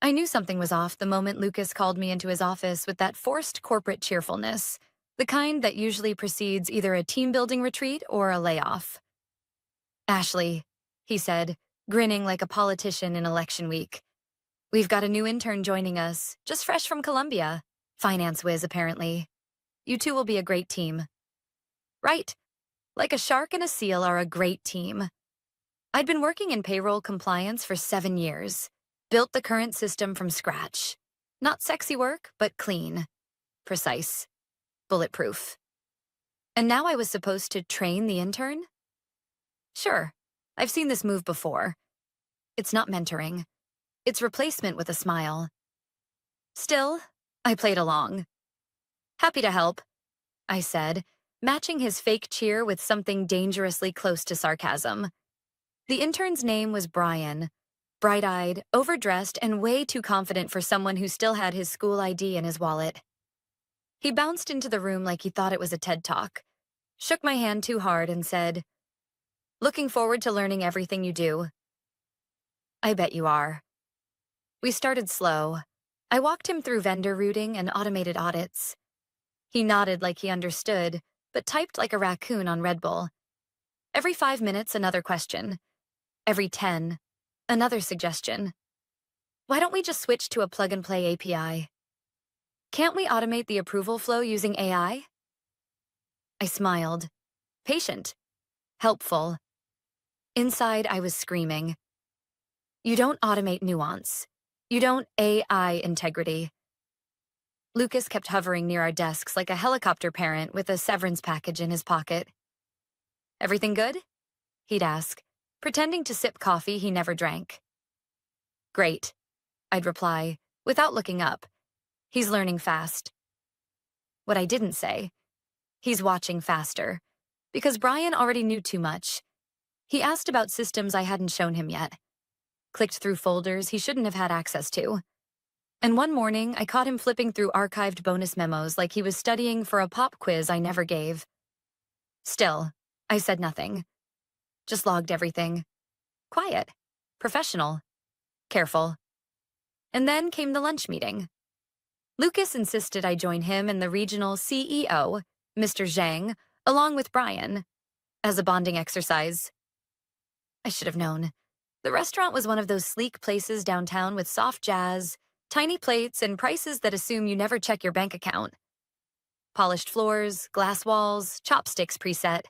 I knew something was off the moment Lucas called me into his office with that forced corporate cheerfulness, the kind that usually precedes either a team building retreat or a layoff. Ashley, he said, grinning like a politician in election week. We've got a new intern joining us, just fresh from Columbia. Finance whiz, apparently. You two will be a great team. Right. Like a shark and a seal are a great team. I'd been working in payroll compliance for 7 years. Built the current system from scratch. Not sexy work, but clean. Precise. Bulletproof. And now I was supposed to train the intern? Sure. I've seen this move before. It's not mentoring. It's replacement with a smile. Still, I played along. Happy to help, I said, matching his fake cheer with something dangerously close to sarcasm. The intern's name was Brian. Bright-eyed, overdressed, and way too confident for someone who still had his school ID in his wallet. He bounced into the room like he thought it was a TED Talk, shook my hand too hard, and said, "Looking forward to learning everything you do." I bet you are. We started slow. I walked him through vendor routing and automated audits. He nodded like he understood, but typed like a raccoon on Red Bull. Every 5 minutes, another question. Every 10, another suggestion. Why don't we just switch to a plug-and-play API? Can't we automate the approval flow using AI? I smiled. Patient. Helpful. Inside, I was screaming. You don't automate nuance. You don't AI integrity. Lucas kept hovering near our desks like a helicopter parent with a severance package in his pocket. Everything good? He'd ask, pretending to sip coffee he never drank. Great, I'd reply, without looking up. He's learning fast. What I didn't say, he's watching faster, because Brian already knew too much. He asked about systems I hadn't shown him yet. Clicked through folders he shouldn't have had access to. And one morning, I caught him flipping through archived bonus memos like he was studying for a pop quiz I never gave. Still, I said nothing. Just logged everything. Quiet. Professional. Careful. And then came the lunch meeting. Lucas insisted I join him and the regional CEO, Mr. Zhang, along with Brian, as a bonding exercise. I should have known. The restaurant was one of those sleek places downtown with soft jazz, tiny plates, and prices that assume you never check your bank account. Polished floors, glass walls, chopsticks preset.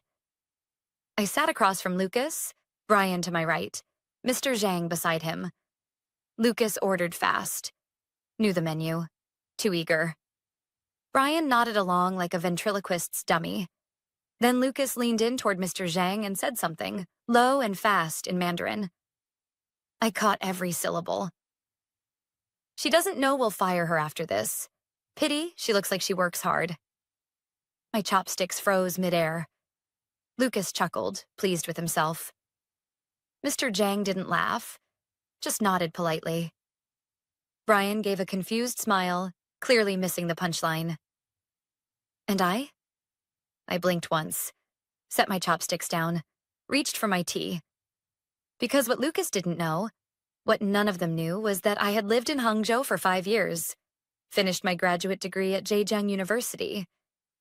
I sat across from Lucas, Brian to my right, Mr. Zhang beside him. Lucas ordered fast. Knew the menu. Too eager. Brian nodded along like a ventriloquist's dummy. Then Lucas leaned in toward Mr. Zhang and said something, low and fast in Mandarin. I caught every syllable. She doesn't know we'll fire her after this. Pity, she looks like she works hard. My chopsticks froze midair. Lucas chuckled, pleased with himself. Mr. Zhang didn't laugh, just nodded politely. Brian gave a confused smile, clearly missing the punchline. And I? I blinked once, set my chopsticks down, reached for my tea. Because what Lucas didn't know, what none of them knew, was that I had lived in Hangzhou for 5 years, finished my graduate degree at Zhejiang University,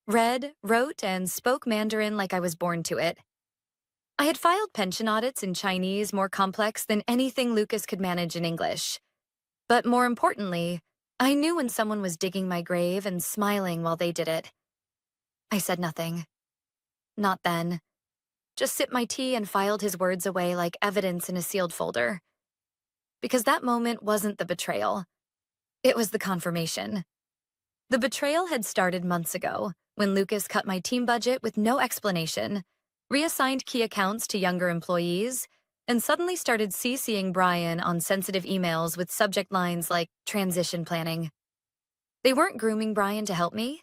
read, wrote, and spoke Mandarin like I was born to it. I had filed pension audits in Chinese more complex than anything Lucas could manage in English. But more importantly, I knew when someone was digging my grave and smiling while they did it. I said nothing. Not then. Just sipped my tea and filed his words away like evidence in a sealed folder. Because that moment wasn't the betrayal. It was the confirmation. The betrayal had started months ago, when Lucas cut my team budget with no explanation, reassigned key accounts to younger employees, and suddenly started CCing Brian on sensitive emails with subject lines like transition planning. They weren't grooming Brian to help me.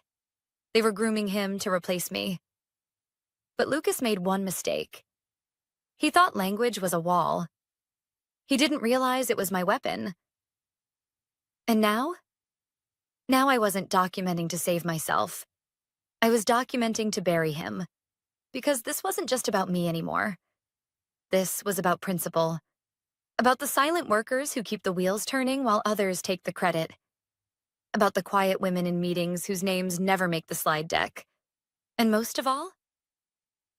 They were grooming him to replace me. But Lucas made one mistake. He thought language was a wall. He didn't realize it was my weapon. And now? Now I wasn't documenting to save myself. I was documenting to bury him. Because this wasn't just about me anymore. This was about principle. About the silent workers who keep the wheels turning while others take the credit. About the quiet women in meetings whose names never make the slide deck. And most of all,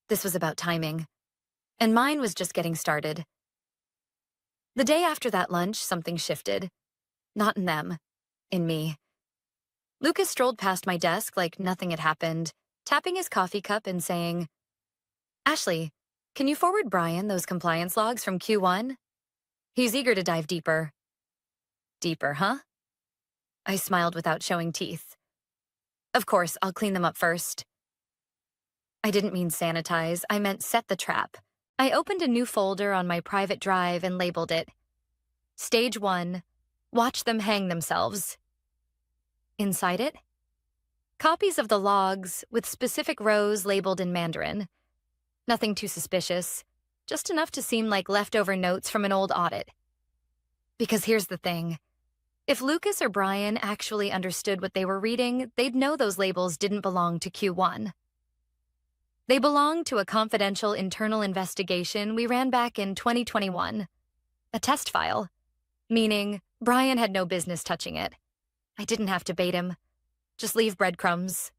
this was about timing. And mine was just getting started. The day after that lunch, something shifted. Not in them, in me. Lucas strolled past my desk like nothing had happened, tapping his coffee cup and saying, "Ashley, can you forward Brian those compliance logs from Q1? He's eager to dive deeper." Deeper, huh? I smiled without showing teeth. Of course, I'll clean them up first. I didn't mean sanitize, I meant set the trap. I opened a new folder on my private drive and labeled it, Stage 1, Watch Them Hang Themselves. Inside it, copies of the logs with specific rows labeled in Mandarin. Nothing too suspicious, just enough to seem like leftover notes from an old audit. Because here's the thing. If Lucas or Brian actually understood what they were reading, they'd know those labels didn't belong to Q1. They belonged to a confidential internal investigation we ran back in 2021. A test file, meaning Brian had no business touching it. I didn't have to bait him, just leave breadcrumbs.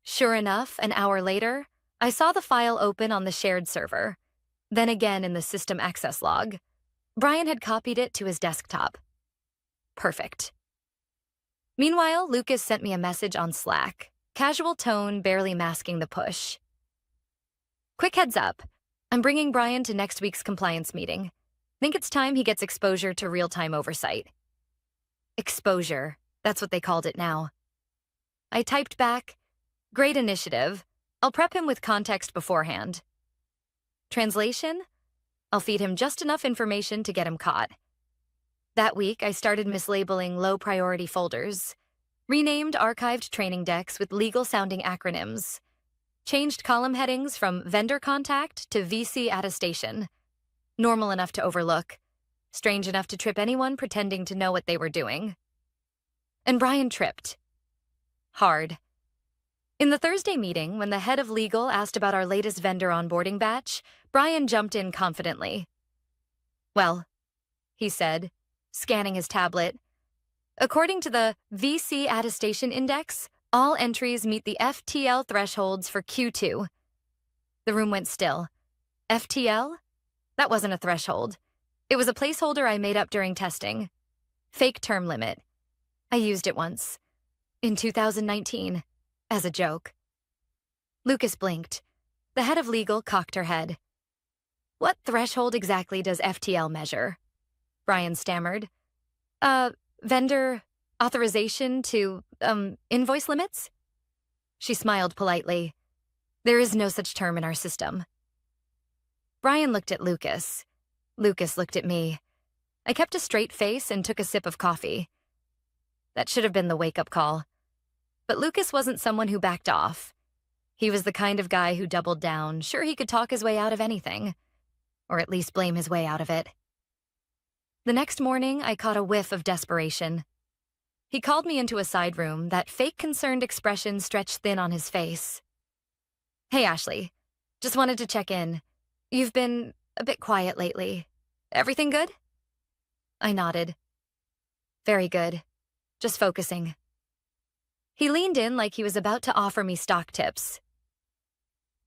Sure enough, an hour later, I saw the file open on the shared server, then again in the system access log. Brian had copied it to his desktop. Perfect. Meanwhile, Lucas sent me a message on Slack, casual tone barely masking the push. Quick heads up, I'm bringing Brian to next week's compliance meeting. Think it's time he gets exposure to real-time oversight. Exposure, that's what they called it now. I typed back, great initiative. I'll prep him with context beforehand. Translation? I'll feed him just enough information to get him caught. That week, I started mislabeling low-priority folders, renamed archived training decks with legal-sounding acronyms, changed column headings from vendor contact to VC attestation, normal enough to overlook, strange enough to trip anyone pretending to know what they were doing. And Brian tripped. Hard. In the Thursday meeting, when the head of legal asked about our latest vendor onboarding batch, Brian jumped in confidently. "Well," he said, scanning his tablet, "according to the VC attestation index, all entries meet the FTL thresholds for Q2. The room went still. FTL? That wasn't a threshold. It was a placeholder I made up during testing. Fake term limit. I used it once. In 2019. As a joke. Lucas blinked. The head of legal cocked her head. "What threshold exactly does FTL measure?" Brian stammered. Vendor authorization to, invoice limits?" She smiled politely. "There is no such term in our system." Brian looked at Lucas. Lucas looked at me. I kept a straight face and took a sip of coffee. That should have been the wake-up call. But Lucas wasn't someone who backed off. He was the kind of guy who doubled down, sure he could talk his way out of anything. Or at least blame his way out of it. The next morning, I caught a whiff of desperation. He called me into a side room, that fake concerned expression stretched thin on his face. "Hey, Ashley. Just wanted to check in. You've been a bit quiet lately. Everything good?" I nodded. "Very good. Just focusing." He leaned in like he was about to offer me stock tips.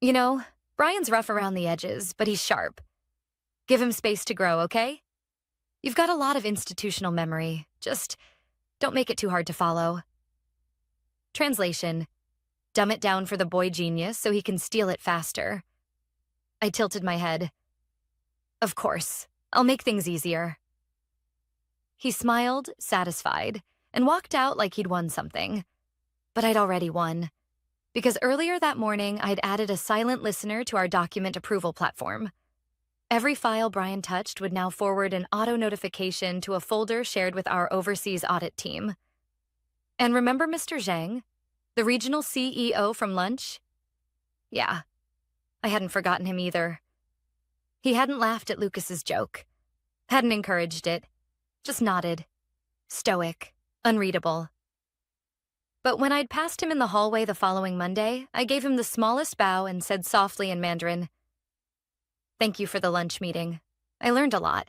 "You know, Brian's rough around the edges, but he's sharp. Give him space to grow, okay? You've got a lot of institutional memory. Just don't make it too hard to follow." Translation: dumb it down for the boy genius so he can steal it faster. I tilted my head. "Of course, I'll make things easier." He smiled, satisfied, and walked out like he'd won something. But I'd already won. Because earlier that morning, I'd added a silent listener to our document approval platform. Every file Brian touched would now forward an auto-notification to a folder shared with our overseas audit team. And remember Mr. Zhang, the regional CEO from lunch? Yeah, I hadn't forgotten him either. He hadn't laughed at Lucas's joke. Hadn't encouraged it. Just nodded. Stoic. Unreadable. But when I'd passed him in the hallway the following Monday, I gave him the smallest bow and said softly in Mandarin, "Thank you for the lunch meeting. I learned a lot."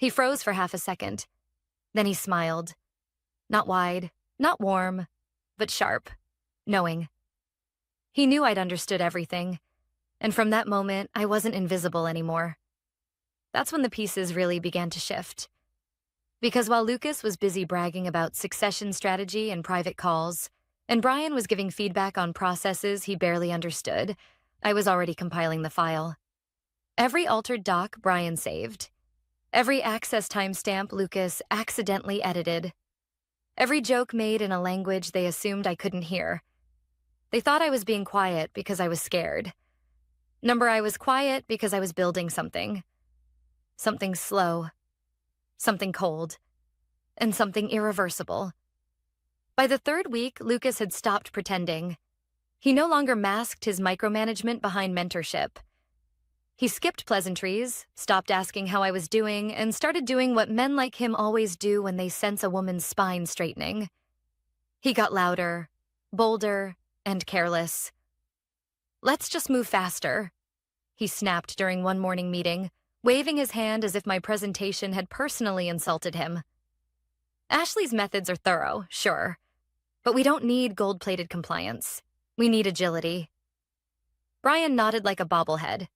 He froze for half a second. Then he smiled. Not wide, not warm, but sharp, knowing. He knew I'd understood everything, and from that moment, I wasn't invisible anymore. That's when the pieces really began to shift. Because while Lucas was busy bragging about succession strategy and private calls, and Brian was giving feedback on processes he barely understood, I was already compiling the file. Every altered doc Brian saved. Every access timestamp Lucas accidentally edited. Every joke made in a language they assumed I couldn't hear. They thought I was being quiet because I was scared. I was quiet because I was building something. Something slow. Something cold. And something irreversible. By the third week, Lucas had stopped pretending. He no longer masked his micromanagement behind mentorship. He skipped pleasantries, stopped asking how I was doing, and started doing what men like him always do when they sense a woman's spine straightening. He got louder, bolder, and careless. "Let's just move faster," he snapped during one morning meeting, waving his hand as if my presentation had personally insulted him. Ashley's methods are thorough, sure, but we don't need gold-plated compliance. We need agility. Brian nodded like a bobblehead.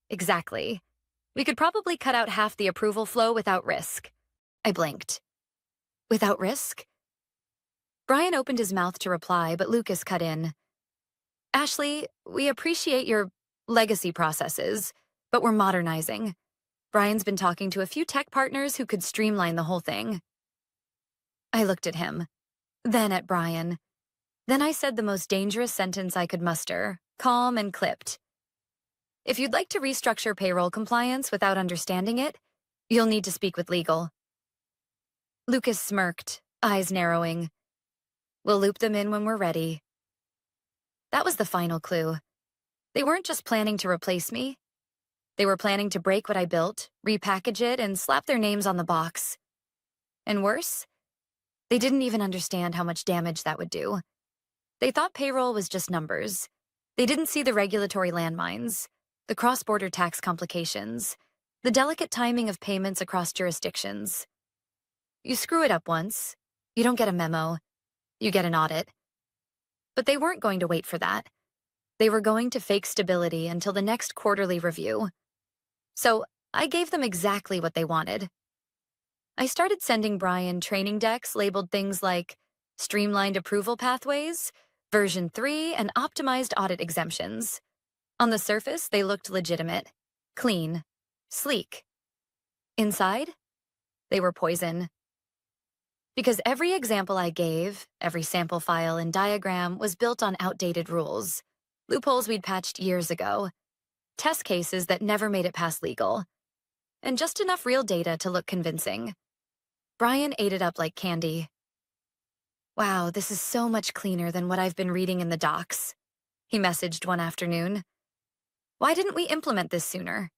Exactly. We could probably cut out half the approval flow without risk. I blinked. Without risk? Brian opened his mouth to reply, but Lucas cut in. Ashley, we appreciate your legacy processes, but we're modernizing. Brian's been talking to a few tech partners who could streamline the whole thing. I looked at him, then at Brian. Then I said the most dangerous sentence I could muster, calm and clipped. If you'd like to restructure payroll compliance without understanding it, you'll need to speak with legal. Lucas smirked, eyes narrowing. We'll loop them in when we're ready. That was the final clue. They weren't just planning to replace me. They were planning to break what I built, repackage it, and slap their names on the box. And worse, they didn't even understand how much damage that would do. They thought payroll was just numbers. They didn't see the regulatory landmines, the cross-border tax complications, the delicate timing of payments across jurisdictions. You screw it up once, you don't get a memo, you get an audit. But they weren't going to wait for that. They were going to fake stability until the next quarterly review. So I gave them exactly what they wanted. I started sending Brian training decks labeled things like streamlined approval pathways, version 3, and optimized audit exemptions. On the surface, they looked legitimate, clean, sleek. Inside, they were poison. Because every example I gave, every sample file and diagram was built on outdated rules, loopholes we'd patched years ago, test cases that never made it past legal, and just enough real data to look convincing. Brian ate it up like candy. Wow, this is so much cleaner than what I've been reading in the docs, he messaged one afternoon. Why didn't we implement this sooner?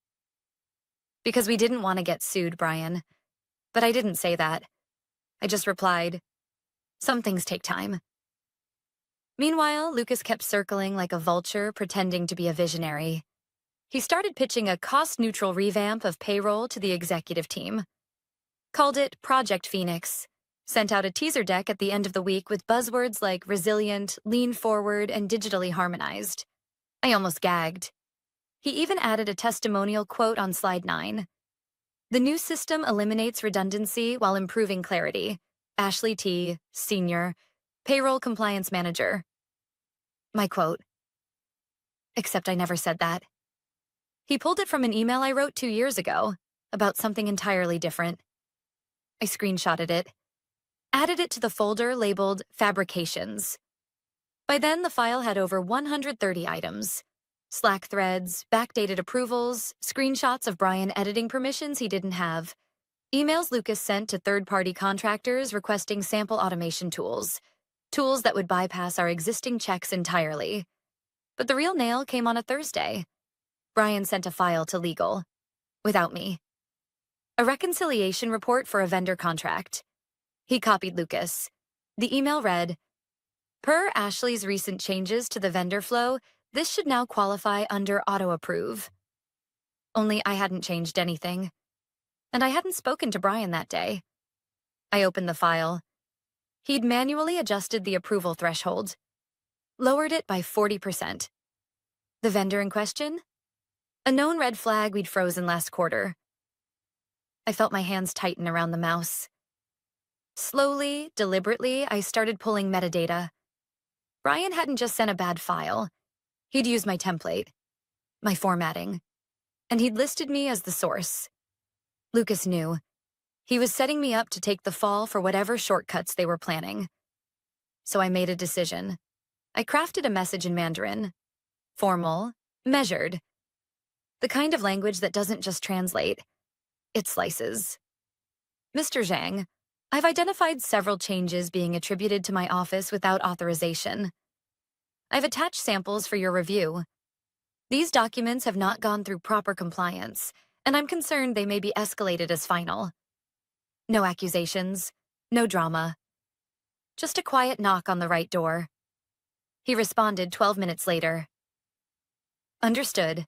Because we didn't want to get sued, Brian. But I didn't say that. I just replied, some things take time. Meanwhile, Lucas kept circling like a vulture, pretending to be a visionary. He started pitching a cost-neutral revamp of payroll to the executive team. Called it Project Phoenix. Sent out a teaser deck at the end of the week with buzzwords like resilient, lean forward, and digitally harmonized. I almost gagged. He even added a testimonial quote on slide 9. The new system eliminates redundancy while improving clarity. Ashley T., Senior, Payroll Compliance Manager. My quote. Except I never said that. He pulled it from an email I wrote 2 years ago about something entirely different. I screenshotted it, added it to the folder labeled Fabrications. By then, the file had over 130 items. Slack threads, backdated approvals, screenshots of Brian editing permissions he didn't have, emails Lucas sent to third-party contractors requesting sample automation tools that would bypass our existing checks entirely. But the real nail came on a Thursday. Brian sent a file to legal, without me. A reconciliation report for a vendor contract. He copied Lucas. The email read, per Ashley's recent changes to the vendor flow, this should now qualify under auto-approve. Only I hadn't changed anything. and I hadn't spoken to Brian that day. I opened the file. He'd manually adjusted the approval threshold, lowered it by 40%. The vendor in question? A known red flag we'd frozen last quarter. I felt my hands tighten around the mouse. Slowly, deliberately, I started pulling metadata. Brian hadn't just sent a bad file. He'd used my template, my formatting, and he'd listed me as the source. Lucas knew. He was setting me up to take the fall for whatever shortcuts they were planning. So I made a decision. I crafted a message in Mandarin. Formal, measured. The kind of language that doesn't just translate, it slices. Mr. Zhang, I've identified several changes being attributed to my office without authorization. I've attached samples for your review. These documents have not gone through proper compliance, and I'm concerned they may be escalated as final. No accusations, no drama. Just a quiet knock on the right door. He responded 12 minutes later. Understood.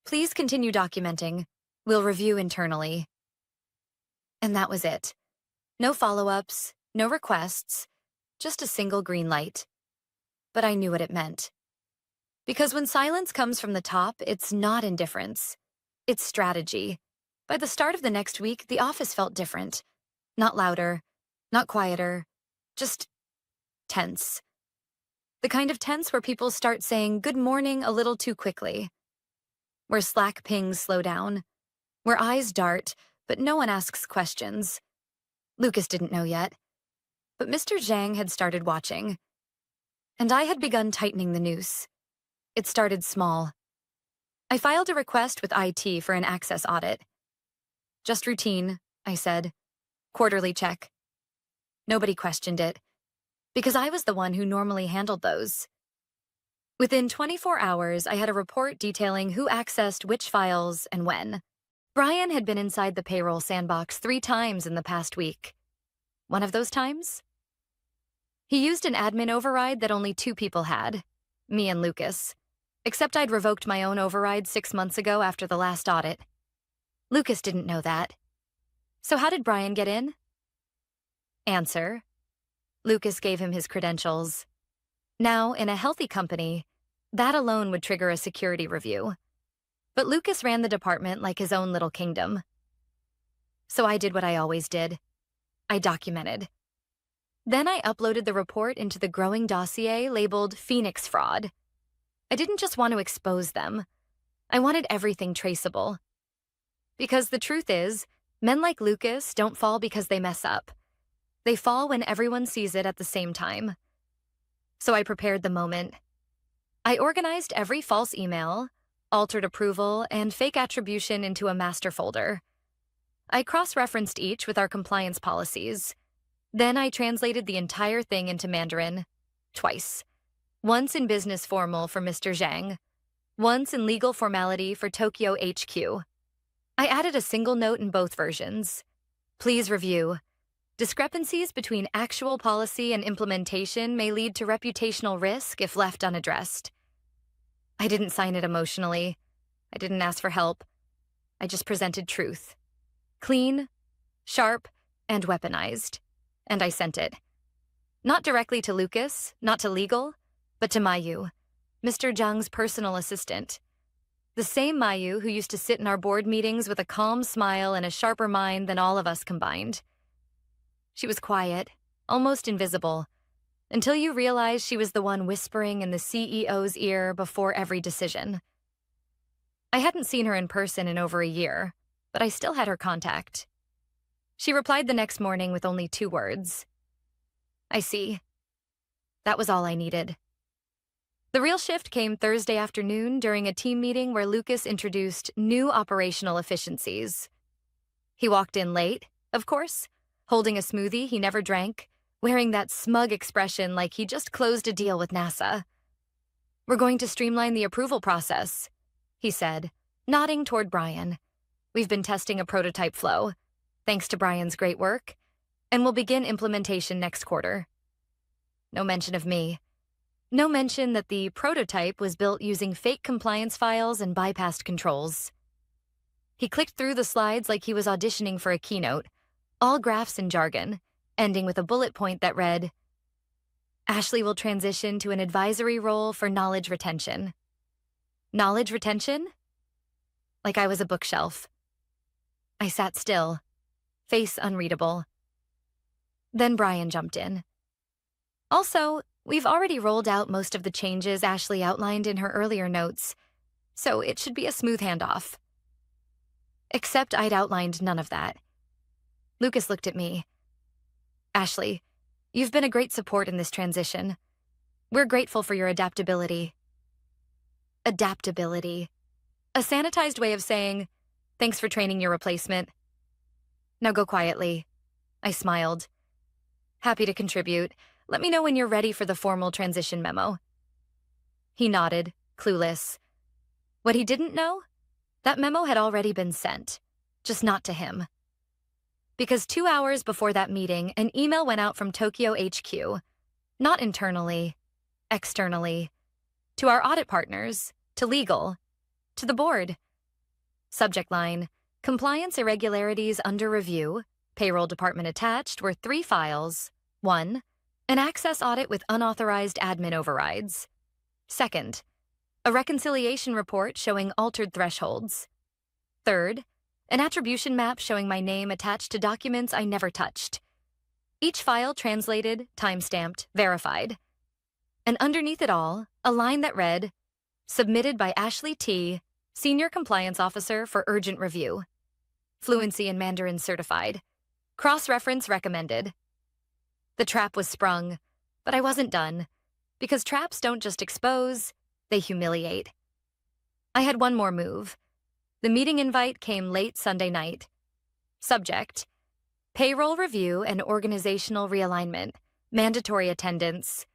Please continue documenting. We'll review internally. And that was it. No follow-ups, no requests, just a single green light. But I knew what it meant. Because when silence comes from the top, it's not indifference. It's strategy. By the start of the next week, the office felt different. Not louder, not quieter, just tense. The kind of tense where people start saying good morning a little too quickly. Where Slack pings slow down. Where eyes dart, but no one asks questions. Lucas didn't know yet. But Mr. Zhang had started watching. And I had begun tightening the noose. It started small. I filed a request with IT for an access audit. Just routine, I said. Quarterly check. Nobody questioned it, because I was the one who normally handled those. Within 24 hours, I had a report detailing who accessed which files and when. Brian had been inside the payroll sandbox 3 times in the past week. One of those times? He used an admin override that only 2 people had, me and Lucas, except I'd revoked my own override 6 months ago after the last audit. Lucas didn't know that. So how did Brian get in? Answer. Lucas gave him his credentials. Now, in a healthy company, that alone would trigger a security review. But Lucas ran the department like his own little kingdom. So I did what I always did. I documented. Then I uploaded the report into the growing dossier labeled Phoenix Fraud. I didn't just want to expose them. I wanted everything traceable. Because the truth is, men like Lucas don't fall because they mess up. They fall when everyone sees it at the same time. So I prepared the moment. I organized every false email, altered approval, and fake attribution into a master folder. I cross-referenced each with our compliance policies. Then I translated the entire thing into Mandarin, twice. Once in business formal for Mr. Zhang, once in legal formality for Tokyo HQ. I added a single note in both versions. Please review. Discrepancies between actual policy and implementation may lead to reputational risk if left unaddressed. I didn't sign it emotionally. I didn't ask for help. I just presented truth. Clean, sharp, and weaponized. And I sent it. Not directly to Lucas, not to legal, but to Mayu, Mr. Zhang's personal assistant. The same Mayu who used to sit in our board meetings with a calm smile and a sharper mind than all of us combined. She was quiet, almost invisible, until you realized she was the one whispering in the CEO's ear before every decision. I hadn't seen her in person in over a year, but I still had her contact. She replied the next morning with only 2 words. I see. That was all I needed. The real shift came Thursday afternoon during a team meeting where Lucas introduced new operational efficiencies. He walked in late, of course, holding a smoothie he never drank, wearing that smug expression like he just closed a deal with NASA. We're going to streamline the approval process, he said, nodding toward Brian. We've been testing a prototype flow, thanks to Brian's great work, and we'll begin implementation next quarter. No mention of me. No mention that the prototype was built using fake compliance files and bypassed controls. He clicked through the slides like he was auditioning for a keynote, all graphs and jargon, ending with a bullet point that read, Ashley will transition to an advisory role for knowledge retention. Knowledge retention? Like I was a bookshelf. I sat still, face unreadable. Then Brian jumped in. Also, we've already rolled out most of the changes Ashley outlined in her earlier notes, so it should be a smooth handoff. Except I'd outlined none of that. Lucas looked at me. Ashley, you've been a great support in this transition. We're grateful for your adaptability. Adaptability. A sanitized way of saying, thanks for training your replacement. Now go quietly. I smiled. Happy to contribute. Let me know when you're ready for the formal transition memo. He nodded, clueless. What he didn't know? That memo had already been sent, just not to him. Because 2 hours before that meeting, an email went out from Tokyo HQ, not internally, externally, to our audit partners, to legal, to the board. Subject line, compliance irregularities under review, payroll department attached were 3 files. 1, an access audit with unauthorized admin overrides. 2nd, a reconciliation report showing altered thresholds. 3rd, an attribution map showing my name attached to documents I never touched. Each file translated, timestamped, verified. And underneath it all, a line that read, submitted by Ashley T., Senior Compliance Officer for urgent review. Fluency in Mandarin certified. Cross-reference recommended. The trap was sprung, but I wasn't done, because traps don't just expose, they humiliate. I had one more move. The meeting invite came late Sunday night. Subject, payroll review and organizational realignment, mandatory attendance.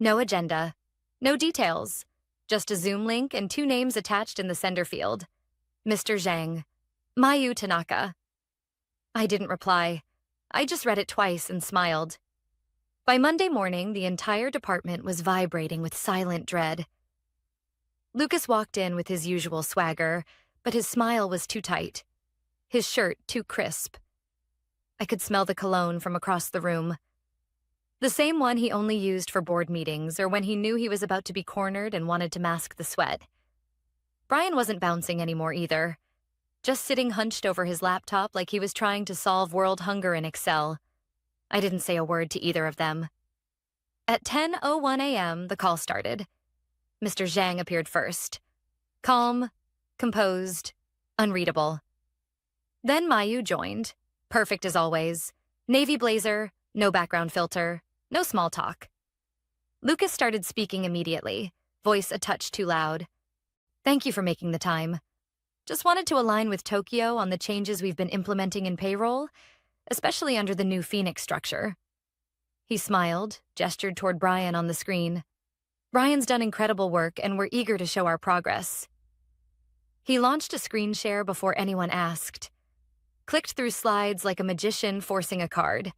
No agenda, no details, just a Zoom link and 2 names attached in the sender field. Mr. Zhang, Mayu Tanaka. I didn't reply. I just read it twice and smiled. By Monday morning, the entire department was vibrating with silent dread. Lucas walked in with his usual swagger, but his smile was too tight, his shirt too crisp. I could smell the cologne from across the room. The same one he only used for board meetings or when he knew he was about to be cornered and wanted to mask the sweat. Brian wasn't bouncing anymore either, just sitting hunched over his laptop like he was trying to solve world hunger in Excel. I didn't say a word to either of them. At 10:01 a.m., the call started. Mr. Zhang appeared first. Calm, composed, unreadable. Then Mayu joined, perfect as always. Navy blazer, no background filter, no small talk. Lucas started speaking immediately, voice a touch too loud. Thank you for making the time. Just wanted to align with Tokyo on the changes we've been implementing in payroll, especially under the new Phoenix structure. He smiled, gestured toward Brian on the screen. Brian's done incredible work and we're eager to show our progress. He launched a screen share before anyone asked. Clicked through slides like a magician forcing a card.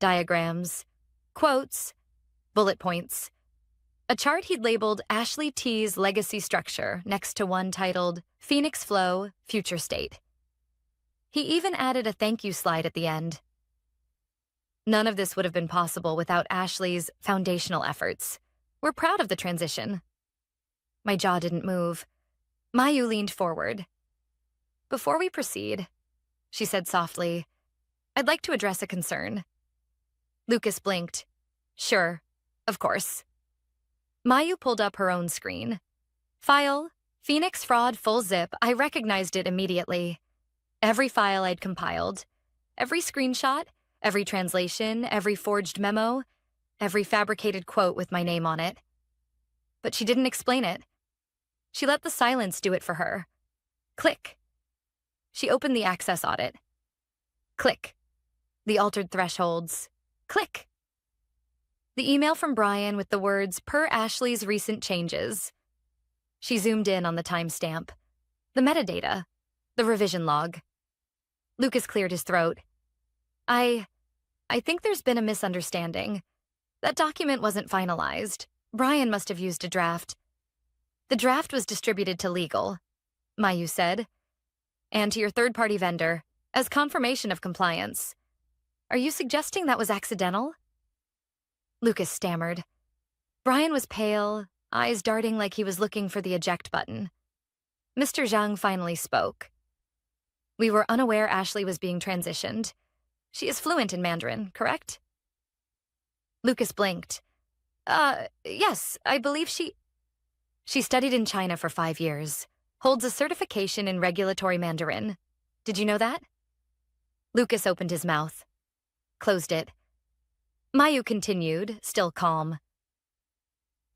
Diagrams, quotes, bullet points. A chart he'd labeled Ashley T's Legacy Structure next to one titled Phoenix Flow, Future State. He even added a thank you slide at the end. None of this would have been possible without Ashley's foundational efforts. We're proud of the transition. My jaw didn't move. Mayu leaned forward. Before we proceed, she said softly, I'd like to address a concern. Lucas blinked. Sure, of course. Mayu pulled up her own screen. File, Phoenix Fraud Full Zip. I recognized it immediately. Every file I'd compiled, every screenshot, every translation, every forged memo, every fabricated quote with my name on it. But she didn't explain it. She let the silence do it for her. Click. She opened the access audit. Click. The altered thresholds. Click. The email from Brian with the words, per Ashley's recent changes. She zoomed in on the timestamp, the metadata, the revision log. Lucas cleared his throat. I think there's been a misunderstanding. That document wasn't finalized. Brian must have used a draft. The draft was distributed to legal, Mayu said. and to your third-party vendor as confirmation of compliance. Are you suggesting that was accidental? Lucas stammered. Brian was pale, eyes darting like he was looking for the eject button. Mr. Zhang finally spoke. We were unaware Ashley was being transitioned. She is fluent in Mandarin, correct? Lucas blinked. Yes, I believe She studied in China for 5 years, holds a certification in regulatory Mandarin. Did you know that? Lucas opened his mouth, closed it. Mayu continued, still calm.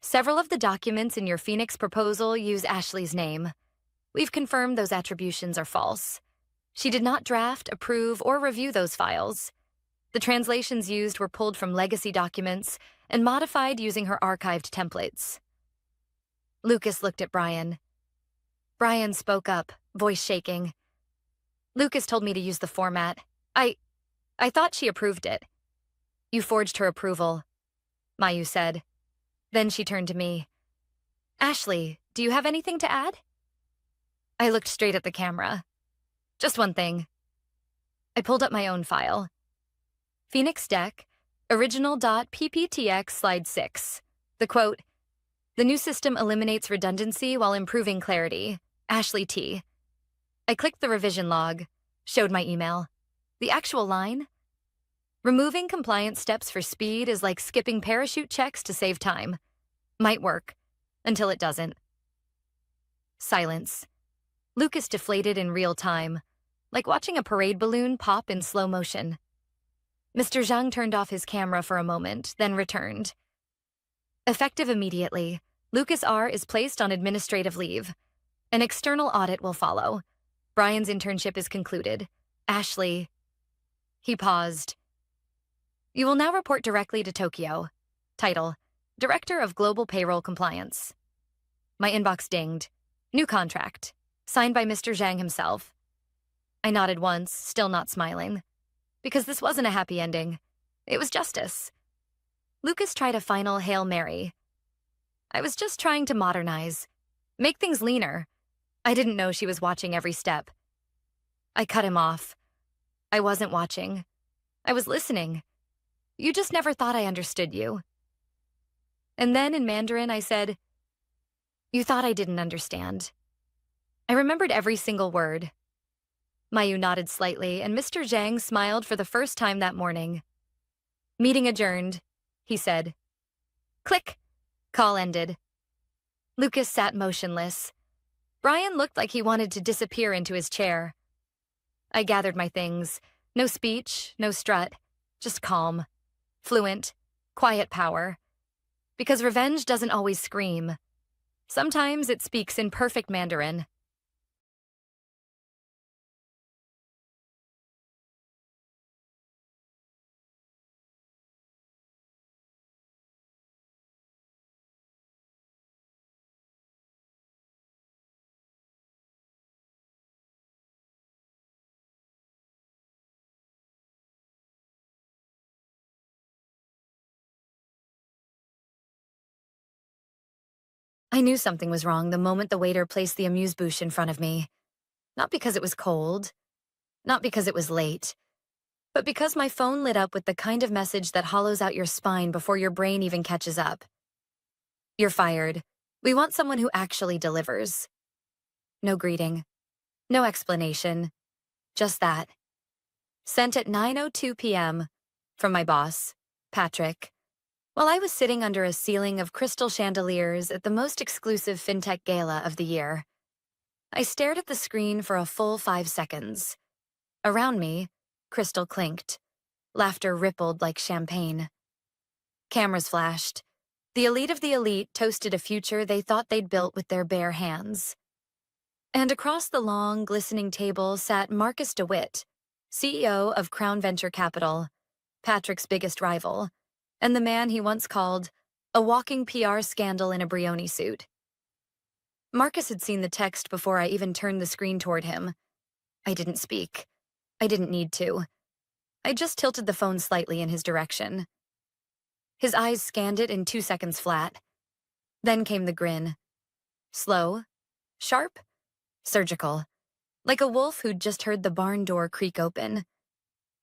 Several of the documents in your Phoenix proposal use Ashley's name. We've confirmed those attributions are false. She did not draft, approve, or review those files. The translations used were pulled from legacy documents and modified using her archived templates. Lucas looked at Brian. Brian spoke up, voice shaking. Lucas told me to use the format. I thought she approved it. You forged her approval, Mayu said. Then she turned to me. Ashley, do you have anything to add? I looked straight at the camera. Just one thing. I pulled up my own file. Phoenix Deck, original.pptx slide 6. The quote, the new system eliminates redundancy while improving clarity. Ashley T. I clicked the revision log, showed my email. The actual line? Removing compliance steps for speed is like skipping parachute checks to save time. Might work, until it doesn't. Silence. Lucas deflated in real time, like watching a parade balloon pop in slow motion. Mr. Zhang turned off his camera for a moment, then returned. Effective immediately, Lucas R. is placed on administrative leave. An external audit will follow. Brian's internship is concluded. Ashley. He paused. You will now report directly to Tokyo. Title, Director of Global Payroll Compliance. My inbox dinged. New contract. Signed by Mr. Zhang himself. I nodded once, still not smiling. Because this wasn't a happy ending. It was justice. Lucas tried a final Hail Mary. I was just trying to modernize. Make things leaner. I didn't know she was watching every step. I cut him off. I wasn't watching. I was listening. You just never thought I understood you. And then in Mandarin, I said, you thought I didn't understand. I remembered every single word. Mayu nodded slightly, and Mr. Zhang smiled for the first time that morning. Meeting adjourned, he said. Click. Call ended. Lucas sat motionless. Brian looked like he wanted to disappear into his chair. I gathered my things. No speech, no strut, just calm. Fluent, quiet power. Because revenge doesn't always scream. Sometimes it speaks in perfect Mandarin. I knew something was wrong the moment the waiter placed the amuse-bouche in front of me. Not because it was cold, not because it was late, but because my phone lit up with the kind of message that hollows out your spine before your brain even catches up. You're fired. We want someone who actually delivers. No greeting. No explanation. Just that. Sent at 9:02 p.m. from my boss, Patrick, while I was sitting under a ceiling of crystal chandeliers at the most exclusive fintech gala of the year. I stared at the screen for a full 5 seconds. Around me, crystal clinked. Laughter rippled like champagne. Cameras flashed. The elite of the elite toasted a future they thought they'd built with their bare hands. And across the long, glistening table sat Marcus DeWitt, CEO of Crown Venture Capital, Patrick's biggest rival, and the man he once called a walking PR scandal in a Brioni suit. Marcus had seen the text before I even turned the screen toward him. I didn't speak. I didn't need to. I just tilted the phone slightly in his direction. His eyes scanned it in 2 seconds flat. Then came the grin. Slow, sharp, surgical. like a wolf who'd just heard the barn door creak open.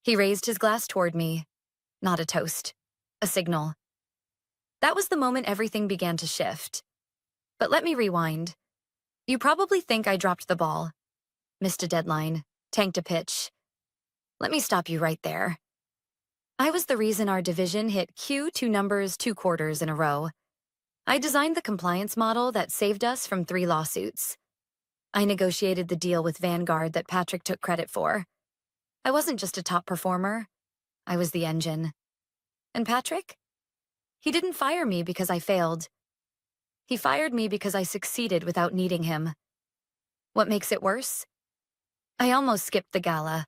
He raised his glass toward me, not a toast, a signal. That was the moment everything began to shift. But let me rewind. You probably think I dropped the ball, missed a deadline, tanked a pitch. Let me stop you right there. I was the reason our division hit Q2 numbers 2 quarters in a row. I designed the compliance model that saved us from 3 lawsuits. I negotiated the deal with Vanguard that Patrick took credit for. I wasn't just a top performer. I was the engine. And Patrick? He didn't fire me because I failed. He fired me because I succeeded without needing him. What makes it worse? I almost skipped the gala.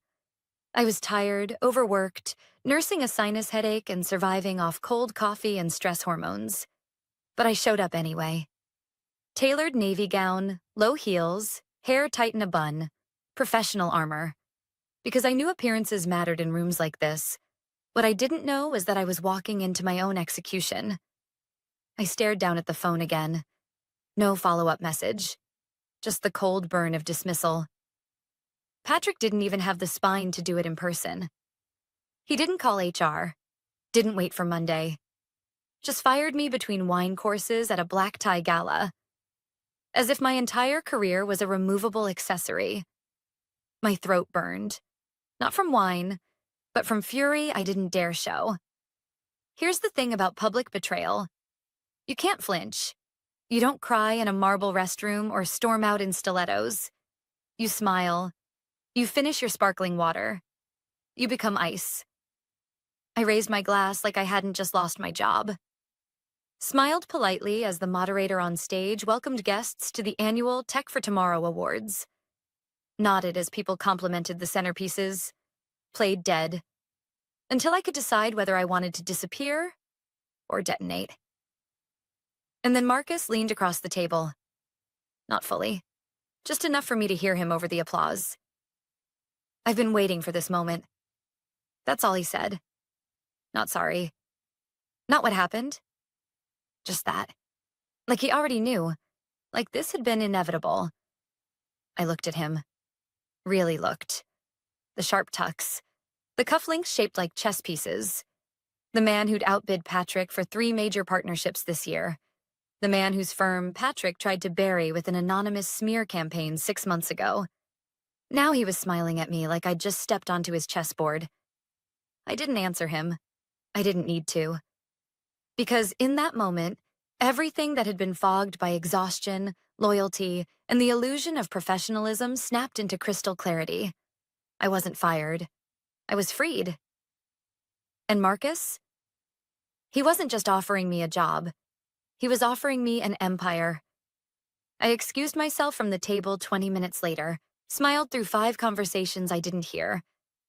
I was tired, overworked, nursing a sinus headache and surviving off cold coffee and stress hormones. But I showed up anyway. Tailored navy gown, low heels, hair tight in a bun, professional armor. Because I knew appearances mattered in rooms like this. What I didn't know was that I was walking into my own execution. I stared down at the phone again. No follow-up message. Just the cold burn of dismissal. Patrick didn't even have the spine to do it in person. He didn't call HR. Didn't wait for Monday. Just fired me between wine courses at a black tie gala. As if my entire career was a removable accessory. My throat burned. Not from wine, but from fury I didn't dare show. Here's the thing about public betrayal. You can't flinch. You don't cry in a marble restroom or storm out in stilettos. You smile. You finish your sparkling water. You become ice. I raised my glass like I hadn't just lost my job. Smiled politely as the moderator on stage welcomed guests to the annual Tech for Tomorrow Awards. Nodded as people complimented the centerpieces. Played dead. Until I could decide whether I wanted to disappear or detonate. And then Marcus leaned across the table. Not fully. Just enough for me to hear him over the applause. I've been waiting for this moment. That's all he said. Not sorry. Not what happened. Just that. Like he already knew. Like this had been inevitable. I looked at him. Really looked. The sharp tucks. The cufflinks shaped like chess pieces. The man who'd outbid Patrick for 3 major partnerships this year. The man whose firm Patrick tried to bury with an anonymous smear campaign 6 months ago. Now he was smiling at me like I'd just stepped onto his chessboard. I didn't answer him. I didn't need to. Because in that moment, everything that had been fogged by exhaustion, loyalty, and the illusion of professionalism snapped into crystal clarity. I wasn't fired. I was freed. And Marcus? He wasn't just offering me a job. He was offering me an empire. I excused myself from the table 20 minutes later, smiled through 5 conversations I didn't hear,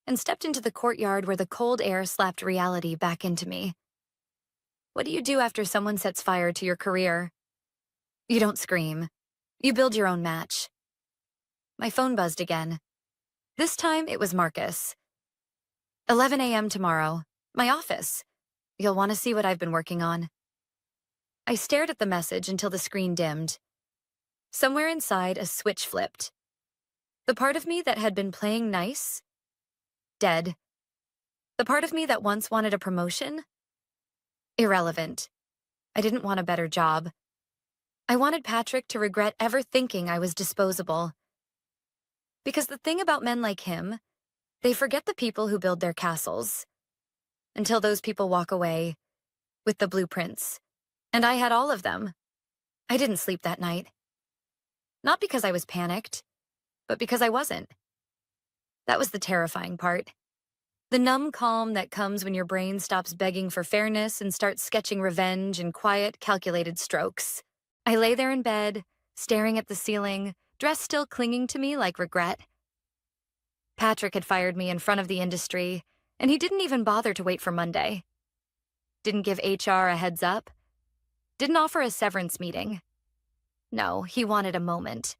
and stepped into the courtyard where the cold air slapped reality back into me. What do you do after someone sets fire to your career? You don't scream. You build your own match. My phone buzzed again. This time it was Marcus. 11 a.m. tomorrow. My office. You'll want to see what I've been working on. I stared at the message until the screen dimmed. Somewhere inside, a switch flipped. The part of me that had been playing nice? Dead. The part of me that once wanted a promotion? Irrelevant. I didn't want a better job. I wanted Patrick to regret ever thinking I was disposable. Because the thing about men like him, they forget the people who build their castles. Until those people walk away with the blueprints. And I had all of them. I didn't sleep that night. Not because I was panicked, but because I wasn't. That was the terrifying part. The numb calm that comes when your brain stops begging for fairness and starts sketching revenge in quiet, calculated strokes. I lay there in bed, staring at the ceiling, dress still clinging to me like regret. Patrick had fired me in front of the industry, and he didn't even bother to wait for Monday. Didn't give HR a heads up. Didn't offer a severance meeting. No, he wanted a moment.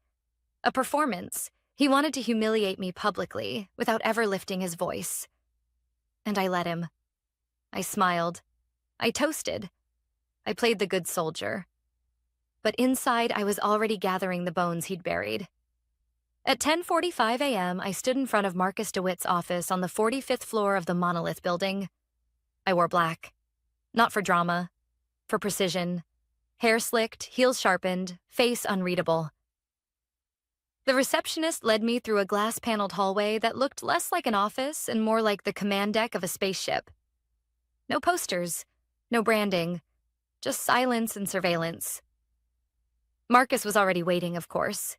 A performance. He wanted to humiliate me publicly without ever lifting his voice. And I let him. I smiled. I toasted. I played the good soldier. But inside, I was already gathering the bones he'd buried. At 10:45 a.m., I stood in front of Marcus DeWitt's office on the 45th floor of the Monolith building. I wore black. Not for drama, for precision. Hair slicked, heels sharpened, face unreadable. The receptionist led me through a glass-paneled hallway that looked less like an office and more like the command deck of a spaceship. No posters, no branding, just silence and surveillance. Marcus was already waiting, of course.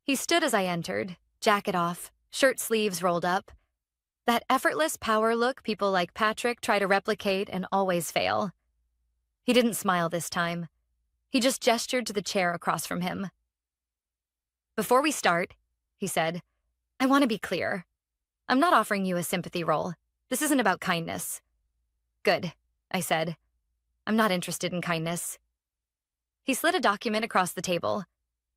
He stood as I entered, jacket off, shirt sleeves rolled up. That effortless power look people like Patrick try to replicate and always fail. He didn't smile this time. He just gestured to the chair across from him. "Before we start," he said, "I want to be clear. I'm not offering you a sympathy role. This isn't about kindness." "Good," I said. "I'm not interested in kindness." He slid a document across the table.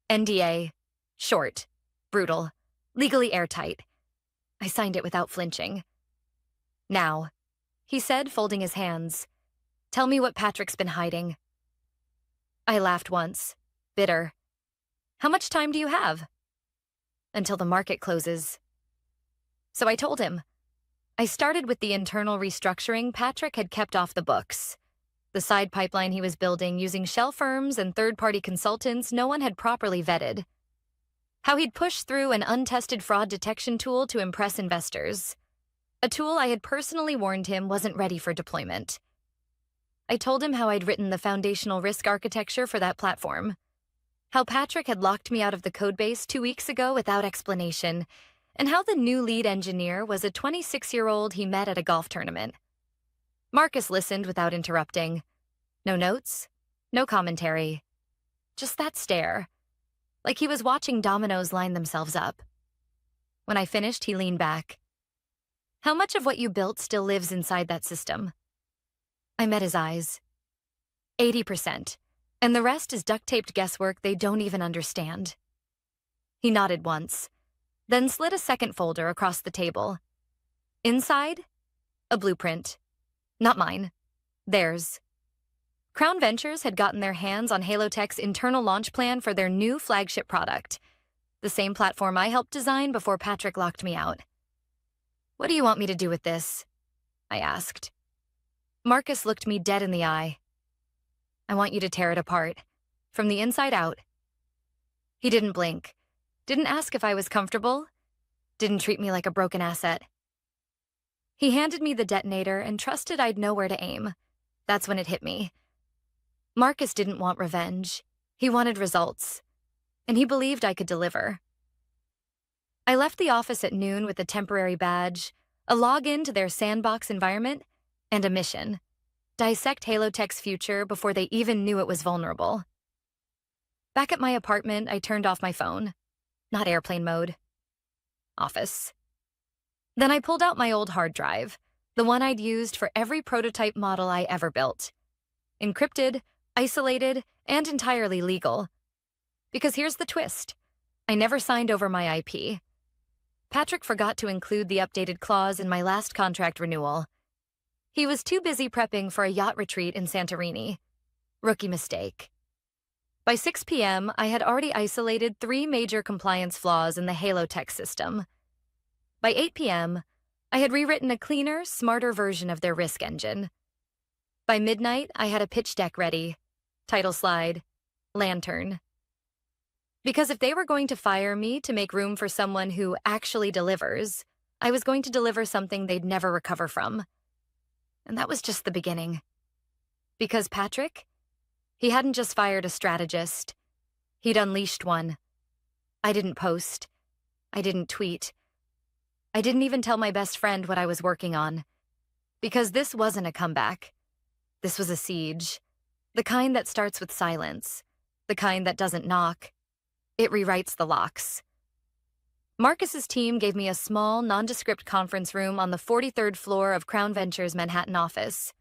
NDA. Short. Brutal. Legally airtight. I signed it without flinching. "Now," he said, folding his hands, "tell me what Patrick's been hiding." I laughed once, bitter. "How much time do you have?" "Until the market closes." So I told him. I started with the internal restructuring Patrick had kept off the books. The side pipeline he was building using shell firms and third-party consultants no one had properly vetted. How he'd pushed through an untested fraud detection tool to impress investors. A tool I had personally warned him wasn't ready for deployment. I told him how I'd written the foundational risk architecture for that platform. How Patrick had locked me out of the codebase 2 weeks ago without explanation, and how the new lead engineer was a 26-year-old he met at a golf tournament. Marcus listened without interrupting. No notes, no commentary. Just that stare, like he was watching dominoes line themselves up. When I finished, he leaned back. "How much of what you built still lives inside that system?" I met his eyes. 80%, and the rest is duct-taped guesswork they don't even understand. He nodded once, then slid a second folder across the table. Inside, a blueprint. Not mine. Theirs. Crown Ventures had gotten their hands on Halotech's internal launch plan for their new flagship product, the same platform I helped design before Patrick locked me out. "What do you want me to do with this?" I asked. Marcus looked me dead in the eye. "I want you to tear it apart, from the inside out." He didn't blink, didn't ask if I was comfortable, didn't treat me like a broken asset. He handed me the detonator and trusted I'd know where to aim. That's when it hit me. Marcus didn't want revenge. He wanted results. And he believed I could deliver. I left the office at noon with a temporary badge, a login to their sandbox environment, and a mission: dissect Halotech's future before they even knew it was vulnerable. Back at my apartment, I turned off my phone. Not airplane mode. Office. Then I pulled out my old hard drive, the one I'd used for every prototype model I ever built. Encrypted, isolated, and entirely legal. Because here's the twist. I never signed over my IP. Patrick forgot to include the updated clause in my last contract renewal. He was too busy prepping for a yacht retreat in Santorini. Rookie mistake. By 6 p.m., I had already isolated 3 major compliance flaws in the Halotech system. By 8 p.m., I had rewritten a cleaner, smarter version of their risk engine. By midnight, I had a pitch deck ready. Title slide. Lantern. Because if they were going to fire me to make room for someone who actually delivers, I was going to deliver something they'd never recover from. And that was just the beginning. Because Patrick, he hadn't just fired a strategist. He'd unleashed one. I didn't post. I didn't tweet. I didn't even tell my best friend what I was working on. Because this wasn't a comeback. This was a siege. The kind that starts with silence. The kind that doesn't knock. It rewrites the locks. Marcus's team gave me a small, nondescript conference room on the 43rd floor of Crown Ventures' Manhattan office.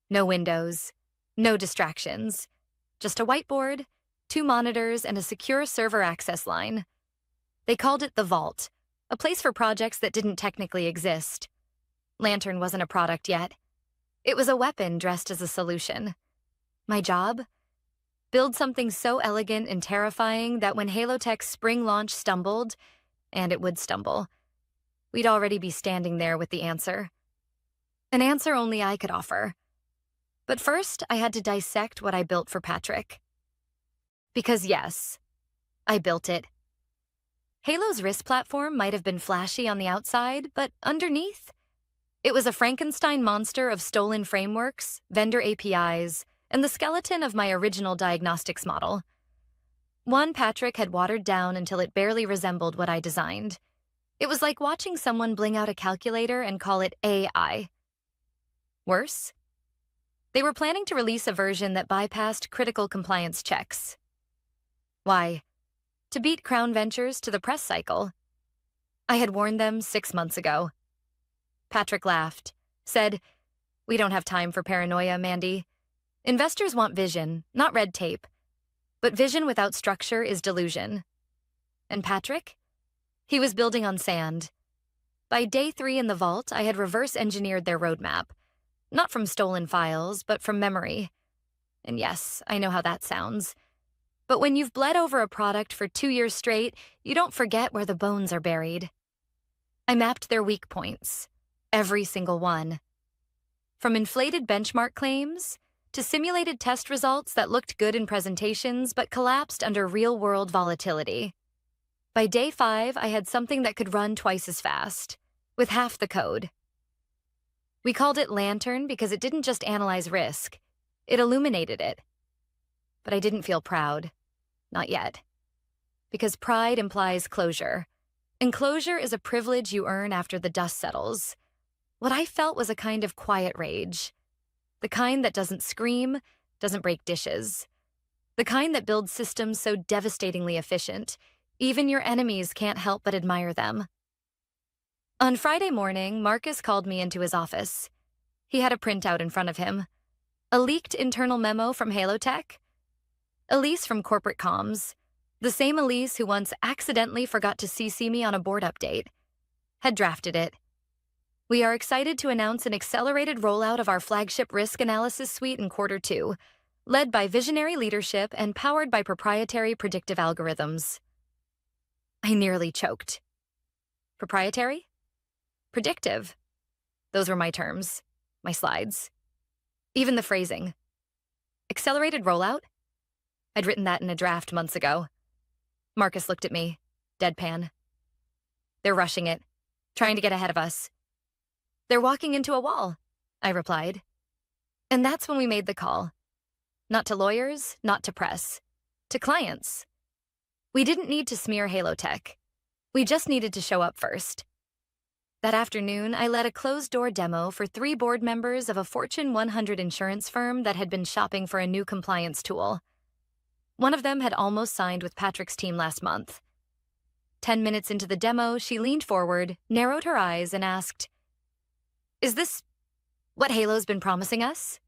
No windows, no distractions. Just a whiteboard, 2 monitors, and a secure server access line. They called it the Vault, a place for projects that didn't technically exist. Lantern wasn't a product yet. It was a weapon dressed as a solution. My job? Build something so elegant and terrifying that when Halo Tech's spring launch stumbled, and it would stumble, we'd already be standing there with the answer. An answer only I could offer. But first, I had to dissect what I built for Patrick. Because yes, I built it. Halo's wrist platform might have been flashy on the outside, but underneath, it was a Frankenstein monster of stolen frameworks, vendor APIs, and the skeleton of my original diagnostics model. One Patrick had watered down until it barely resembled what I designed. It was like watching someone bling out a calculator and call it AI. Worse, they were planning to release a version that bypassed critical compliance checks. Why? To beat Crown Ventures to the press cycle. I had warned them 6 months ago. Patrick laughed, said, "We don't have time for paranoia, Mandy. Investors want vision, not red tape. But vision without structure is delusion." And Patrick? He was building on sand. By day 3 in the vault, I had reverse engineered their roadmap. Not from stolen files, but from memory. And yes, I know how that sounds. But when you've bled over a product for 2 years straight, you don't forget where the bones are buried. I mapped their weak points. Every single one. From inflated benchmark claims to simulated test results that looked good in presentations but collapsed under real-world volatility. By day 5, I had something that could run twice as fast, with half the code. We called it Lantern because it didn't just analyze risk, it illuminated it. But I didn't feel proud. Not yet. Because pride implies closure. And closure is a privilege you earn after the dust settles. What I felt was a kind of quiet rage. The kind that doesn't scream, doesn't break dishes. The kind that builds systems so devastatingly efficient, even your enemies can't help but admire them. On Friday morning, Marcus called me into his office. He had a printout in front of him. A leaked internal memo from Halo Tech. Elise from corporate comms, the same Elise who once accidentally forgot to CC me on a board update, had drafted it. We are excited to announce an accelerated rollout of our flagship risk analysis suite in Q2, led by visionary leadership and powered by proprietary predictive algorithms. I nearly choked. Proprietary? Predictive. Those were my terms, my slides. Even the phrasing. Accelerated rollout? I'd written that in a draft months ago. Marcus looked at me, deadpan. They're rushing it, trying to get ahead of us. They're walking into a wall, I replied. And that's when we made the call. Not to lawyers, not to press. To clients. We didn't need to smear Halo Tech. We just needed to show up first. That afternoon, I led a closed-door demo for 3 board members of a Fortune 100 insurance firm that had been shopping for a new compliance tool. One of them had almost signed with Patrick's team last month. 10 minutes into the demo, she leaned forward, narrowed her eyes, and asked, "Is this what Halo's been promising us?"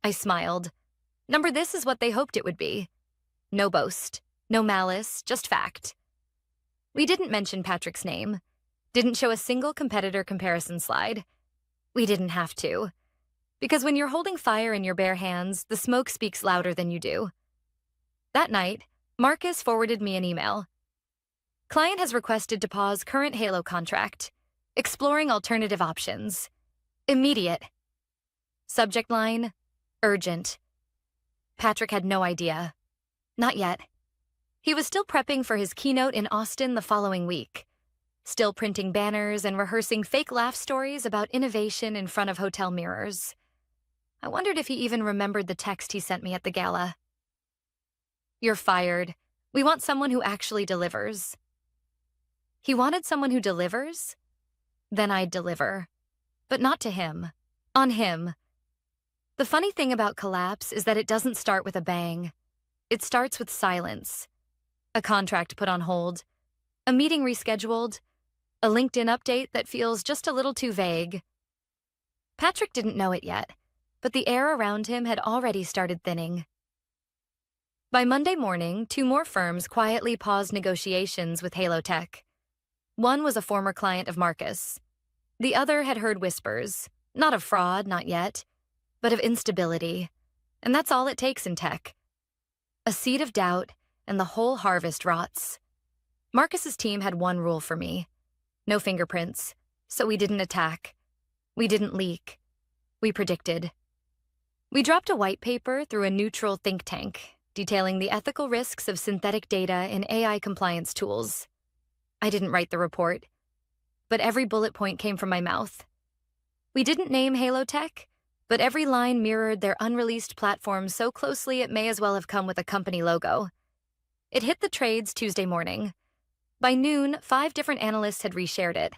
I smiled. This is what they hoped it would be. No boast, no malice, just fact. We didn't mention Patrick's name. Didn't show a single competitor comparison slide. We didn't have to. Because when you're holding fire in your bare hands, the smoke speaks louder than you do. That night, Marcus forwarded me an email. Client has requested to pause current Halo contract. Exploring alternative options. Immediate. Subject line, urgent. Patrick had no idea. Not yet. He was still prepping for his keynote in Austin the following week. Still printing banners and rehearsing fake laugh stories about innovation in front of hotel mirrors. I wondered if he even remembered the text he sent me at the gala. "You're fired. We want someone who actually delivers." He wanted someone who delivers? Then I'd deliver. But not to him. On him. The funny thing about collapse is that it doesn't start with a bang. It starts with silence. A contract put on hold. A meeting rescheduled. A LinkedIn update that feels just a little too vague. Patrick didn't know it yet, but the air around him had already started thinning. By Monday morning, 2 more firms quietly paused negotiations with Halo Tech. One was a former client of Marcus. The other had heard whispers, not of fraud, not yet, but of instability. And that's all it takes in tech. A seed of doubt, and the whole harvest rots. Marcus's team had one rule for me: no fingerprints, so we didn't attack. We didn't leak. We predicted. We dropped a white paper through a neutral think tank, detailing the ethical risks of synthetic data in AI compliance tools. I didn't write the report, but every bullet point came from my mouth. We didn't name Halo Tech, but every line mirrored their unreleased platform so closely it may as well have come with a company logo. It hit the trades Tuesday morning. By noon, 5 different analysts had reshared it.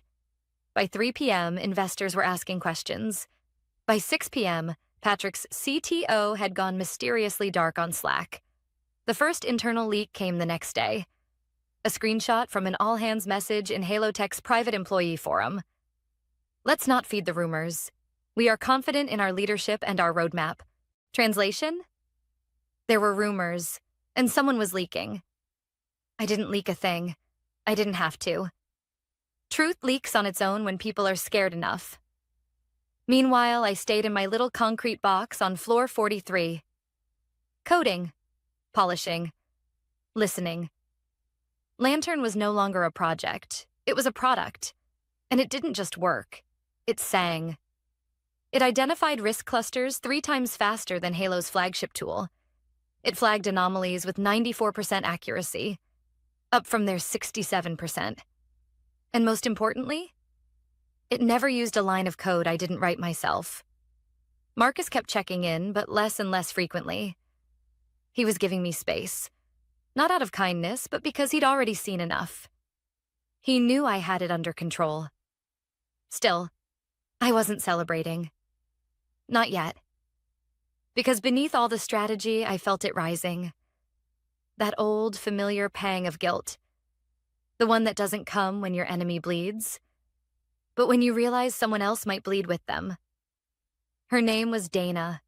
By 3 p.m., investors were asking questions. By 6 p.m., Patrick's CTO had gone mysteriously dark on Slack. The first internal leak came the next day. A screenshot from an all-hands message in Halo Tech's private employee forum. Let's not feed the rumors. We are confident in our leadership and our roadmap. Translation? There were rumors, and someone was leaking. I didn't leak a thing. I didn't have to. Truth leaks on its own when people are scared enough. Meanwhile, I stayed in my little concrete box on floor 43. Coding, polishing, listening. Lantern was no longer a project. It was a product. And it didn't just work. It sang. It identified risk clusters 3 times faster than Halo's flagship tool. It flagged anomalies with 94% accuracy, up from their 67%. And most importantly, it never used a line of code I didn't write myself. Marcus kept checking in, but less and less frequently. He was giving me space. Not out of kindness, but because he'd already seen enough. He knew I had it under control. Still, I wasn't celebrating. Not yet. Because beneath all the strategy, I felt it rising. That old, familiar pang of guilt. The one that doesn't come when your enemy bleeds, but when you realize someone else might bleed with them. Her name was Dana,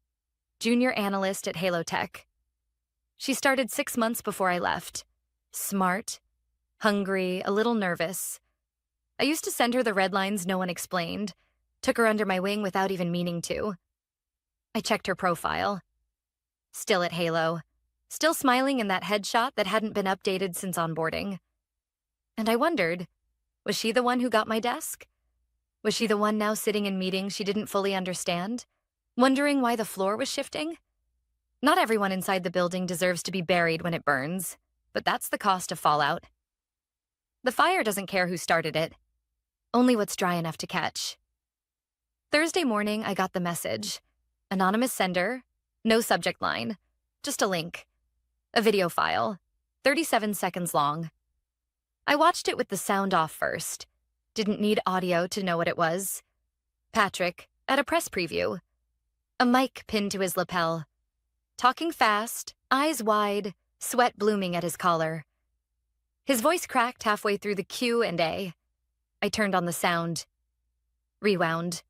junior analyst at Halo Tech. She started 6 months before I left. Smart, hungry, a little nervous. I used to send her the red lines no one explained, took her under my wing without even meaning to. I checked her profile. Still at Halo. Still smiling in that headshot that hadn't been updated since onboarding. And I wondered, was she the one who got my desk? Was she the one now sitting in meetings she didn't fully understand, wondering why the floor was shifting? Not everyone inside the building deserves to be buried when it burns, but that's the cost of fallout. The fire doesn't care who started it, only what's dry enough to catch. Thursday morning, I got the message. Anonymous sender, no subject line, just a link. A video file, 37 seconds long. I watched it with the sound off first. Didn't need audio to know what it was. Patrick, at a press preview. A mic pinned to his lapel. Talking fast, eyes wide, sweat blooming at his collar. His voice cracked halfway through the Q&A. I turned on the sound. Rewound.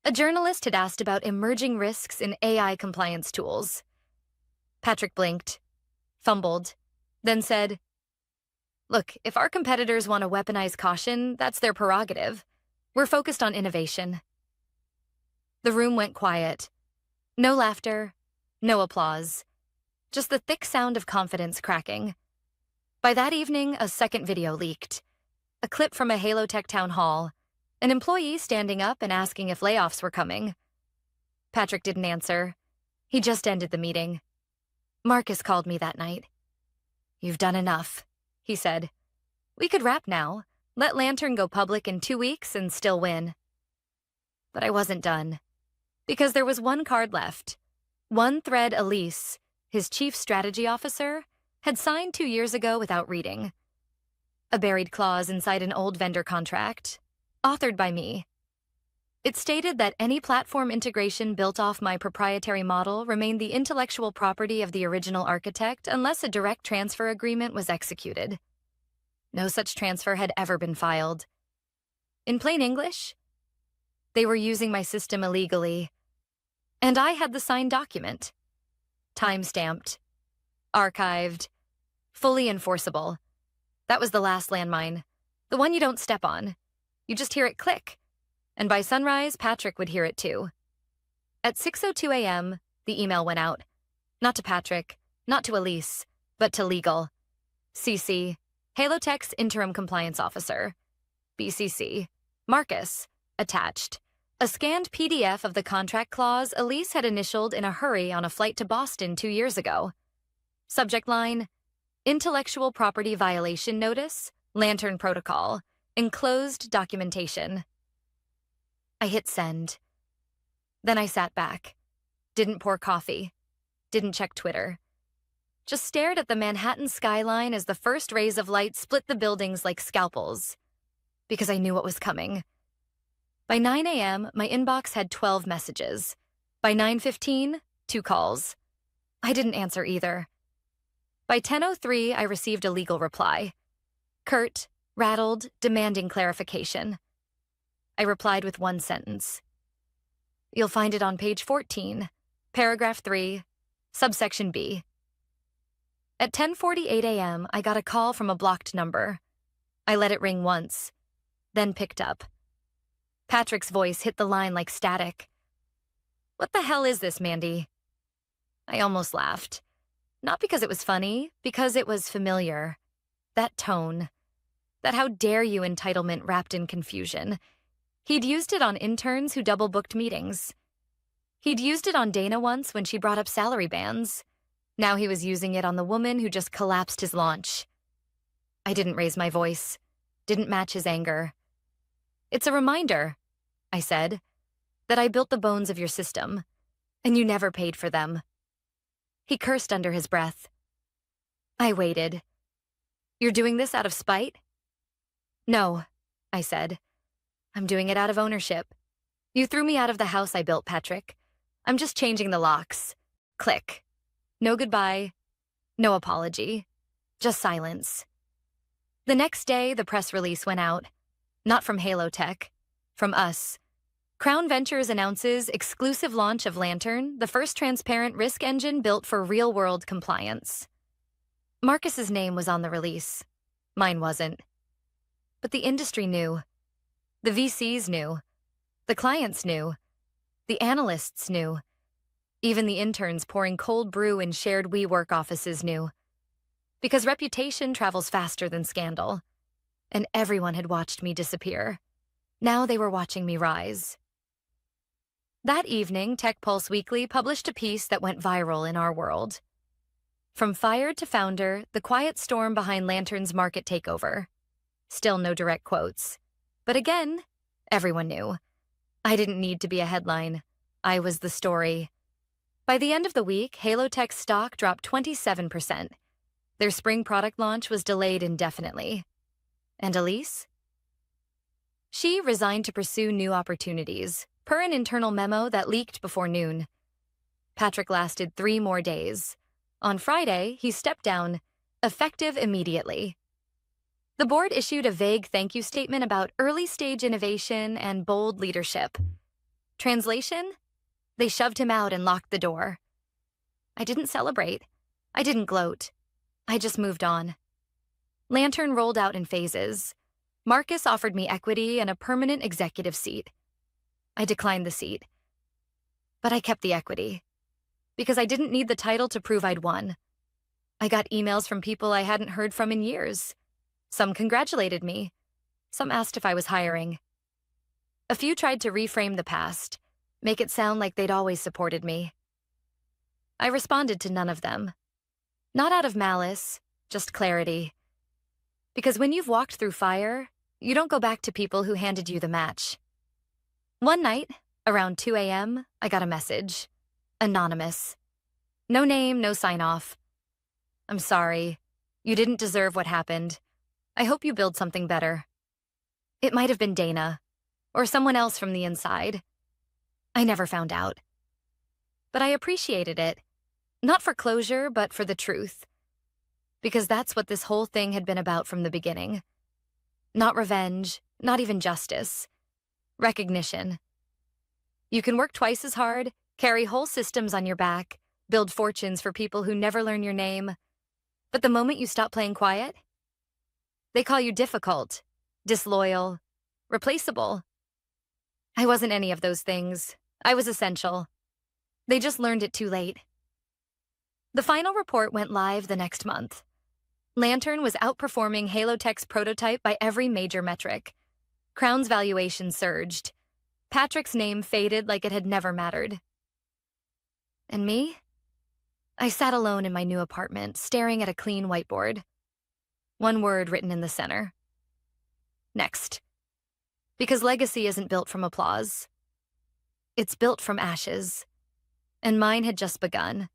A journalist had asked about emerging risks in AI compliance tools. Patrick blinked, fumbled, then said, "Look, if our competitors want to weaponize caution, that's their prerogative. We're focused on innovation." The room went quiet. No laughter, no applause. Just the thick sound of confidence cracking. By that evening, a second video leaked. A clip from a Halo Tech town hall. An employee standing up and asking if layoffs were coming. Patrick didn't answer. He just ended the meeting. Marcus called me that night. "You've done enough," he said. "We could wrap now, let Lantern go public in 2 weeks and still win." But I wasn't done. Because there was one card left. One thread Elise, his chief strategy officer, had signed 2 years ago without reading. A buried clause inside an old vendor contract, authored by me. It stated that any platform integration built off my proprietary model remained the intellectual property of the original architect unless a direct transfer agreement was executed. No such transfer had ever been filed. In plain English, they were using my system illegally, and I had the signed document. Time-stamped, archived, fully enforceable. That was the last landmine, the one you don't step on. You just hear it click. And by sunrise, Patrick would hear it too. At 6:02 a.m., the email went out. Not to Patrick, Not to Elise, but to legal. CC, Halotech's interim compliance officer. BCC, Marcus, attached. A scanned PDF of the contract clause Elise had initialed in a hurry on a flight to Boston 2 years ago. Subject line, Intellectual Property Violation Notice, Lantern Protocol, Enclosed Documentation. I hit send. Then I sat back. Didn't pour coffee. Didn't check Twitter. Just stared at the Manhattan skyline as the first rays of light split the buildings like scalpels. Because I knew what was coming. By 9 a.m., my inbox had 12 messages. By 9:15, 2 calls. I didn't answer either. By 10:03, I received a legal reply. Curt, rattled, demanding clarification. I replied with one sentence. You'll find it on page 14, paragraph 3, subsection B. At 10:48 a.m., I got a call from a blocked number. I let it ring once, then picked up. Patrick's voice hit the line like static. What the hell is this, Mandy? I almost laughed. Not because it was funny, because it was familiar. That tone. That how dare you entitlement wrapped in confusion. He'd used it on interns who double-booked meetings. He'd used it on Dana once when she brought up salary bands. Now he was using it on the woman who just collapsed his launch. I didn't raise my voice. Didn't match his anger. It's a reminder, I said, that I built the bones of your system, and you never paid for them. He cursed under his breath. I waited. You're doing this out of spite? No, I said. I'm doing it out of ownership. You threw me out of the house I built, Patrick. I'm just changing the locks. Click. No goodbye. No apology. Just silence. The next day, the press release went out. Not from Halotech. From us. Crown Ventures announces exclusive launch of Lantern, the first transparent risk engine built for real-world compliance. Marcus's name was on the release. Mine wasn't. But the industry knew. The VCs knew. The clients knew. The analysts knew. Even the interns pouring cold brew in shared WeWork offices knew. Because reputation travels faster than scandal. And everyone had watched me disappear. Now they were watching me rise. That evening, Tech Pulse Weekly published a piece that went viral in our world. From fired to founder, the quiet storm behind Lantern's market takeover. Still no direct quotes. But again, everyone knew. I didn't need to be a headline. I was the story. By the end of the week, Halotech's stock dropped 27%. Their spring product launch was delayed indefinitely. And Elise? She resigned to pursue new opportunities, per an internal memo that leaked before noon. Patrick lasted 3 more days. On Friday, he stepped down, effective immediately. The board issued a vague thank you statement about early-stage innovation and bold leadership. Translation? They shoved him out and locked the door. I didn't celebrate. I didn't gloat. I just moved on. Lantern rolled out in phases. Marcus offered me equity and a permanent executive seat. I declined the seat. But I kept the equity. Because I didn't need the title to prove I'd won. I got emails from people I hadn't heard from in years. Some congratulated me. Some asked if I was hiring. A few tried to reframe the past, make it sound like they'd always supported me. I responded to none of them. Not out of malice, just clarity. Because when you've walked through fire, you don't go back to people who handed you the match. One night, around 2 a.m., I got a message. Anonymous. No name, no sign-off. I'm sorry. You didn't deserve what happened. I hope you build something better. It might have been Dana, or someone else from the inside. I never found out. But I appreciated it. Not for closure, but for the truth. Because that's what this whole thing had been about from the beginning. Not revenge, not even justice. Recognition. You can work twice as hard, carry whole systems on your back, build fortunes for people who never learn your name. But the moment you stop playing quiet, they call you difficult, disloyal, replaceable. I wasn't any of those things. I was essential. They just learned it too late. The final report went live the next month. Lantern was outperforming Halotech's prototype by every major metric. Crown's valuation surged. Patrick's name faded like it had never mattered. And me? I sat alone in my new apartment, staring at a clean whiteboard. One word written in the center. Next. Because legacy isn't built from applause. It's built from ashes. And mine had just begun.